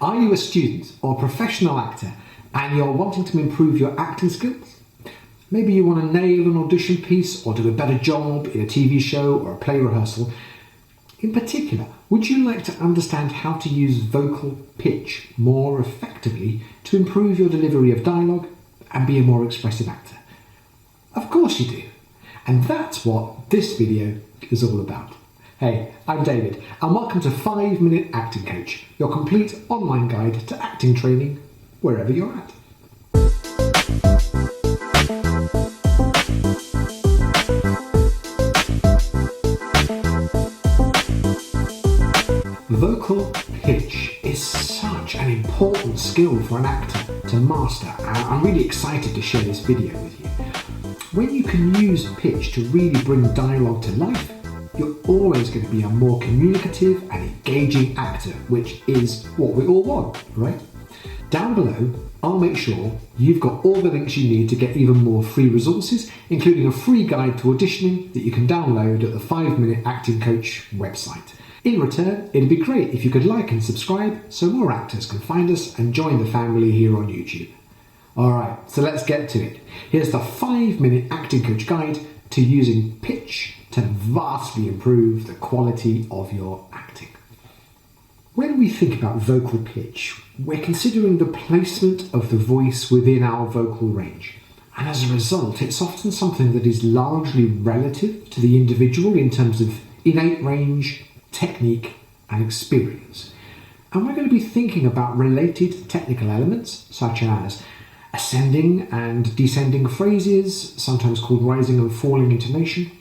Are you a student or professional actor and you're wanting to improve your acting skills? Maybe you want to nail an audition piece or do a better job in a TV show or a play rehearsal. In particular, would you like to understand how to use vocal pitch more effectively to improve your delivery of dialogue and be a more expressive actor? Of course you do. And that's what this video is all about. Hey, I'm David, and welcome to 5 Minute Acting Coach, your complete online guide to acting training wherever you're at. Vocal pitch is such an important skill for an actor to master, and I'm really excited to share this video with you. When you can use pitch to really bring dialogue to life, you're always going to be a more communicative and engaging actor, which is what we all want, right? Down below, I'll make sure you've got all the links you need to get even more free resources, including a free guide to auditioning that you can download at the 5 Minute Acting Coach website. In return, it'd be great if you could like and subscribe so more actors can find us and join the family here on YouTube. Alright, so let's get to it. Here's the 5 Minute Acting Coach guide to using pitch to vastly improve the quality of your acting. When we think about vocal pitch, we're considering the placement of the voice within our vocal range. And as a result, it's often something that is largely relative to the individual in terms of innate range, technique, and experience. And we're going to be thinking about related technical elements, such as ascending and descending phrases, sometimes called rising and falling intonation,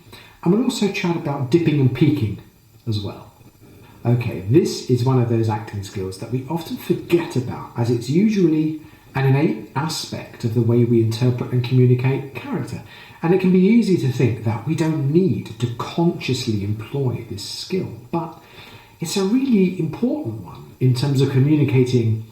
and we'll also chat about dipping and peaking as well. Okay, this is one of those acting skills that we often forget about, as it's usually an innate aspect of the way we interpret and communicate character, and it can be easy to think that we don't need to consciously employ this skill, but it's a really important one in terms of communicating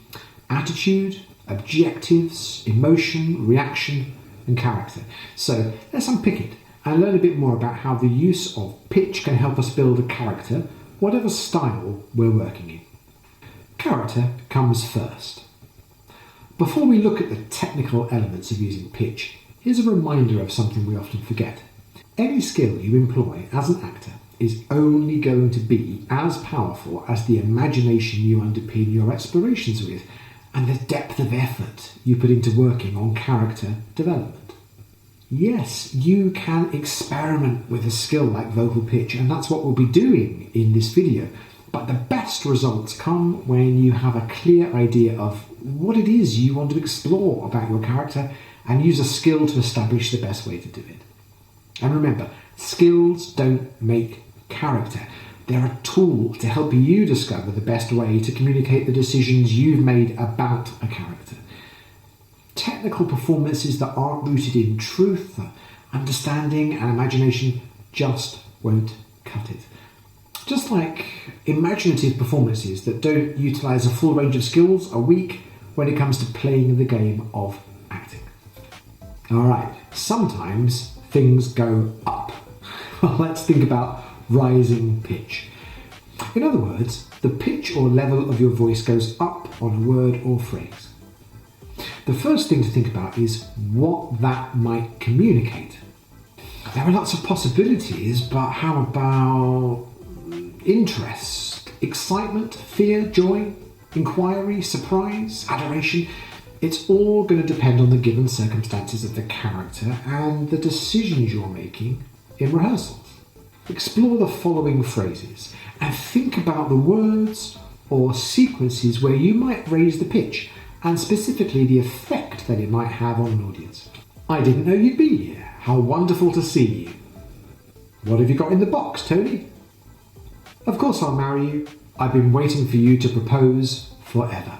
attitude, objectives, emotion, reaction, and character. So let's unpick it and learn a bit more about how the use of pitch can help us build a character, whatever style we're working in. Character comes first. Before we look at the technical elements of using pitch, here's a reminder of something we often forget. Any skill you employ as an actor is only going to be as powerful as the imagination you underpin your explorations with and the depth of effort you put into working on character development. Yes, you can experiment with a skill like vocal pitch, and that's what we'll be doing in this video, but the best results come when you have a clear idea of what it is you want to explore about your character and use a skill to establish the best way to do it. And remember, skills don't make character. They're a tool to help you discover the best way to communicate the decisions you've made about a character. Technical performances that aren't rooted in truth, understanding, and imagination just won't cut it. Just like imaginative performances that don't utilise a full range of skills are weak when it comes to playing the game of acting. Alright, sometimes things go up. Well, let's think about rising pitch. In other words, the pitch or level of your voice goes up on a word or phrase. The first thing to think about is what that might communicate. There are lots of possibilities, but how about interest, excitement, fear, joy, inquiry, surprise, adoration? It's all going to depend on the given circumstances of the character and the decisions you're making in rehearsals. Explore the following phrases and think about the words or sequences where you might raise the pitch, and specifically the effect that it might have on an audience. I didn't know you'd be here. How wonderful to see you. What have you got in the box, Tony? Of course I'll marry you. I've been waiting for you to propose forever.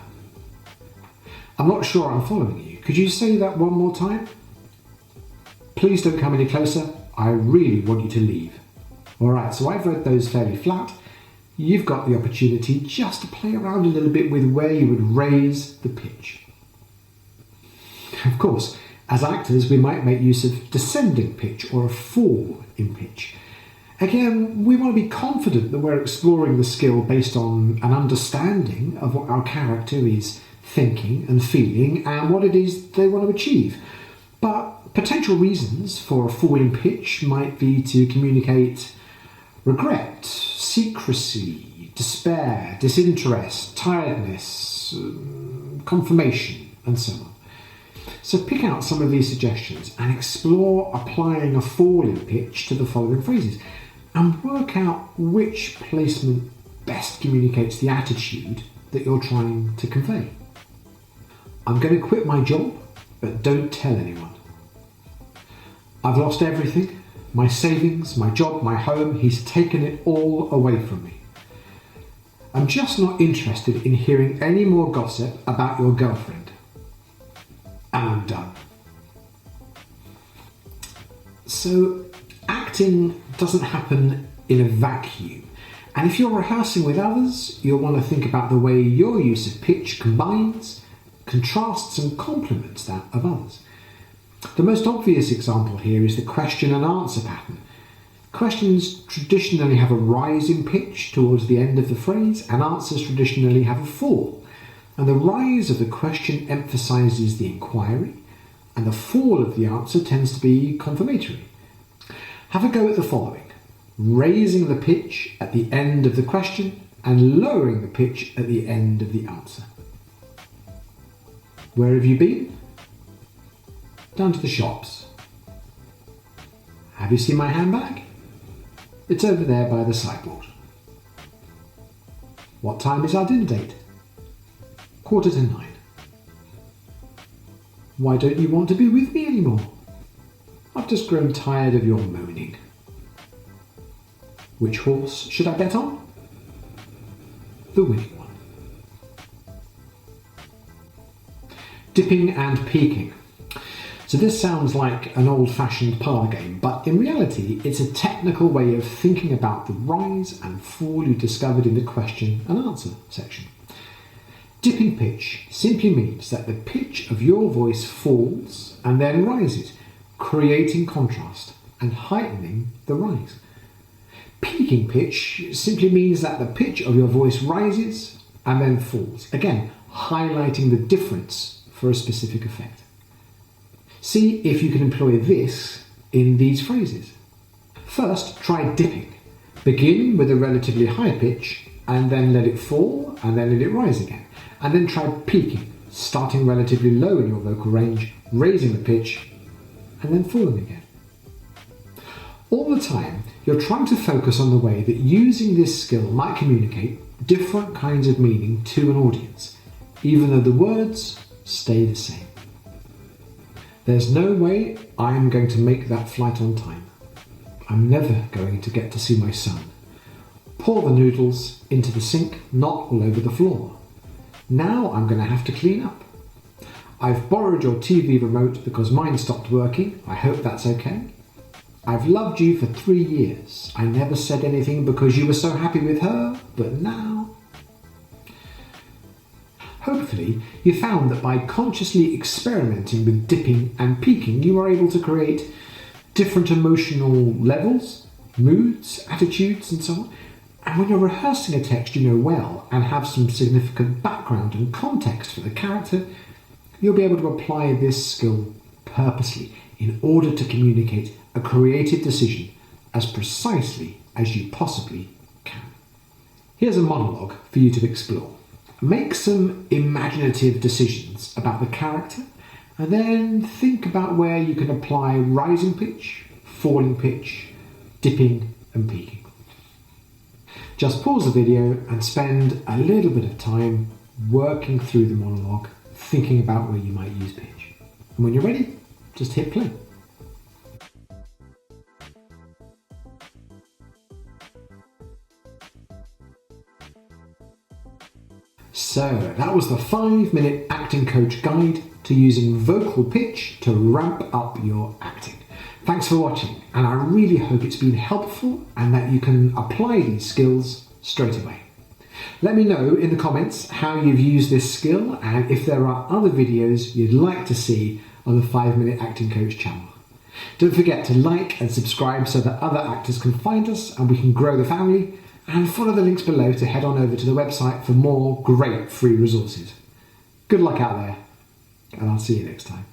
I'm not sure I'm following you. Could you say that one more time? Please don't come any closer. I really want you to leave. Alright, so I've read those fairly flat. You've got the opportunity just to play around a little bit with where you would raise the pitch. Of course, as actors, we might make use of descending pitch or a fall in pitch. Again, we want to be confident that we're exploring the skill based on an understanding of what our character is thinking and feeling and what it is they want to achieve. But potential reasons for a falling pitch might be to communicate regret, secrecy, despair, disinterest, tiredness, confirmation, and so on. So pick out some of these suggestions and explore applying a falling pitch to the following phrases and work out which placement best communicates the attitude that you're trying to convey. I'm going to quit my job, but don't tell anyone. I've lost everything, my savings, my job, my home. He's taken it all away from me. I'm just not interested in hearing any more gossip about your girlfriend. And I'm done. So, acting doesn't happen in a vacuum. And if you're rehearsing with others, you'll want to think about the way your use of pitch combines, contrasts and complements that of others. The most obvious example here is the question and answer pattern. Questions traditionally have a rise in pitch towards the end of the phrase, and answers traditionally have a fall. And the rise of the question emphasises the inquiry, and the fall of the answer tends to be confirmatory. Have a go at the following: raising the pitch at the end of the question and lowering the pitch at the end of the answer. Where have you been? Down to the shops. Have you seen my handbag? It's over there by the sideboard. What time is our dinner date? 8:45. Why don't you want to be with me anymore? I've just grown tired of your moaning. Which horse should I bet on? The winning one. Dipping and peaking. So this sounds like an old-fashioned parlour game, but in reality it's a technical way of thinking about the rise and fall you discovered in the question and answer section. Dipping pitch simply means that the pitch of your voice falls and then rises, creating contrast and heightening the rise. Peaking pitch simply means that the pitch of your voice rises and then falls, again highlighting the difference for a specific effect. See if you can employ this in these phrases. First, try dipping. Begin with a relatively high pitch and then let it fall and then let it rise again. And then try peaking, starting relatively low in your vocal range, raising the pitch and then falling again. All the time, you're trying to focus on the way that using this skill might communicate different kinds of meaning to an audience, even though the words stay the same. There's no way I'm going to make that flight on time. I'm never going to get to see my son. Pour the noodles into the sink, not all over the floor. Now I'm going to have to clean up. I've borrowed your TV remote because mine stopped working. I hope that's okay. I've loved you for 3 years. I never said anything because you were so happy with her, but now... Hopefully, you found that by consciously experimenting with dipping and peaking, you are able to create different emotional levels, moods, attitudes, and so on. And when you're rehearsing a text you know well and have some significant background and context for the character, you'll be able to apply this skill purposely in order to communicate a creative decision as precisely as you possibly can. Here's a monologue for you to explore. Make some imaginative decisions about the character and then think about where you can apply rising pitch, falling pitch, dipping and peaking. Just pause the video and spend a little bit of time working through the monologue, thinking about where you might use pitch. And when you're ready, just hit play. So that was the 5-minute acting coach guide to using vocal pitch to ramp up your acting. Thanks for watching, and I really hope it's been helpful and that you can apply these skills straight away. Let me know in the comments how you've used this skill and if there are other videos you'd like to see on the 5-Minute Acting Coach channel. Don't forget to like and subscribe so that other actors can find us and we can grow the family, and follow the links below to head on over to the website for more great free resources. Good luck out there, and I'll see you next time.